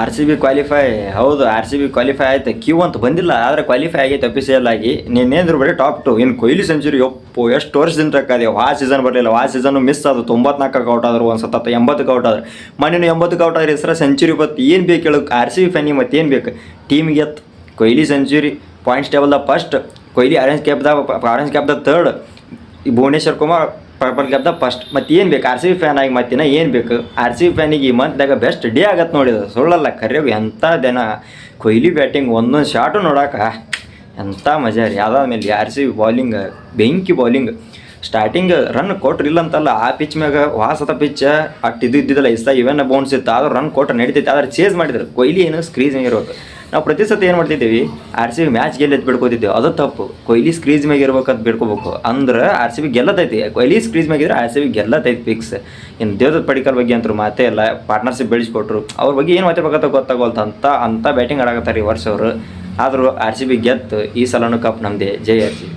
RCB qualify ಹೌದು, RCB qualify ಆಯ್ತು. Q ಅಂತ ಬಂದಿಲ್ಲ, ಆದರೆ ಕ್ವಾಲಿಫೈ ಆಗೈತೆ ಅಫಿಷಿಯಲ್ ಆಗಿ. ನಿನ್ನೇಂದ್ರು ಬರೀ ಟಾಪ್ 2. ಇನ್ನು ಕೊಹ್ಲಿ ಸೆಂಚುರಿ ಒಪ್ಪು ಎಷ್ಟು ವರ್ಷದಿಂದ ಅದೇವು. ಆ ಸೀಸನ್ ಬರಲಿಲ್ಲ, ಆ ಸೀಸನ್ ಮಿಸ್ ಅದು. 94ಕ್ಕೆ ಔಟ್ ಆದ್ರು, ಒಂದು ಸತ 80ಕ್ಕೆ ಔಟ್ ಆದ್ರು. ಮೊನ್ನೆ 80ಕ್ಕೆ ಔಟ್ ಆದ್ರೆ ಹೆಸರ ಸೆಂಚುರಿ ಬತ್ತು. ಏನು ಬೇಕು ಹೇಳು RCB ಫ್ಯಾನಿಗೆ, ಮತ್ತೆ ಏನು ಬೇಕು ಟೀಮಿಗೆ? ಎತ್ತು ಕೊಹ್ಲಿ ಸೆಂಚುರಿ, ಪಾಯಿಂಟ್ಸ್ ಟೇಬಲ್ದಾಗ ಫಸ್ಟ್, ಕೊಹ್ಲಿ ಆರೆಂಜ್ ಕ್ಯಾಪ್ದಾಗ ಥರ್ಡ್, ಈ ಭುವನೇಶ್ವರ್ ಕುಮಾರ್ ಪರ್ಪಲ್ ಕ್ಯಾಪ್ದಾಗ ಫಸ್ಟ್. ಮತ್ತು ಏನು ಬೇಕು RCB ಫ್ಯಾನ್ ಆಗಿ? ಮತ್ತಿನ ಏನು ಬೇಕು? RCB ಫ್ಯಾನಿಗೆ ಈ ಮಂತ್ದಾಗ ಬೆಸ್ಟ್ ಡೇ ಆಗತ್ತೆ ನೋಡಿದ, ಸುಳ್ಳಲ್ಲ ಕರೆಯೋದು. ಎಂಥ ದಿನ ಕೊಹ್ಲಿ ಬ್ಯಾಟಿಂಗ್, ಒಂದೊಂದು ಶಾಟು ನೋಡೋಕೆ ಎಂಥ ಮಜಾ ರೀ. ಅದಾದ್ಮೇಲೆ RCB ಬಾಲಿಂಗ್, ಬೆಂಕಿ ಬಾಲಿಂಗ್. ಸ್ಟಾರ್ಟಿಂಗ್ ರನ್ ಕೊಟ್ರಿಲ್ಲ ಅಂತಲ್ಲ, ಆ ಪಿಚ್ ಮ್ಯಾಗ ವಾಸತ ಪಿಚ್ ಅಷ್ಟು ಇದ್ದಿದ್ದಿಲ್ಲ. ಇವನ್ನ ಬೌನ್ಸ್ ಇತ್ತು, ಆದ್ರೆ ರನ್ ಕೊಟ್ರೆ ನಡೀತೈತೆ. ಆದ್ರೆ ಚೇಸ್ ಮಾಡಿದ್ರು. ಕೊಹ್ಲಿ ಏನು ಸ್ಕ್ರೀಸ್ ಮ್ಯಾಗ ಇರ್ಬೇಕು. ನಾವು ಪ್ರತಿ ಸತಿ ಏನು ಮಾಡ್ತಿದ್ದೀವಿ, RCB ಮ್ಯಾಚ್ ಗೆಲ್ಲೈತೆ ಬಿಡ್ಕೋತಿದ್ದೇವೆ, ಅದು ತಪ್ಪು. ಕೊಹ್ಲಿ ಸ್ಕ್ರೀಸ್ ಮ್ಯಾಗ ಇರ್ಬೇಕಂತ ಬಿಡ್ಕೋಬೇಕು. ಅಂದ್ರೆ RCB ಗೆಲ್ಲತೈತಿ. Kohli ಸ್ಕ್ರೀಸ್ ಮ್ಯಾಗಿದ್ರೆ RCB ಗೆಲ್ಲತೈತಿ fix. ಇನ್ನು ದೇವದತ್ ಪಡಿಕರ್ ಬಗ್ಗೆ ಅಂತೂ ಮಾತೇ ಇಲ್ಲ. ಪಾರ್ಟ್ನರ್ಶಿಪ್ ಬೆಳೆಸ್ಕೊಟ್ರು. ಅವ್ರ ಬಗ್ಗೆ ಏನು ಮಾತಾಡ್ಬೇಕಂತ ಗೊತ್ತಾಗೋಲ್ತ. ಅಂಥ ಬ್ಯಾಟಿಂಗ್ ಆಡಕತ್ತಾರೆ ಈ ವರ್ಷ ಅವರು. ಆದರೂ RCB ಗೆತ್ತು. ಈ ಸಲನೂ ಕಪ್ ನಮ್ಮದೇ. ಜೈ RCB.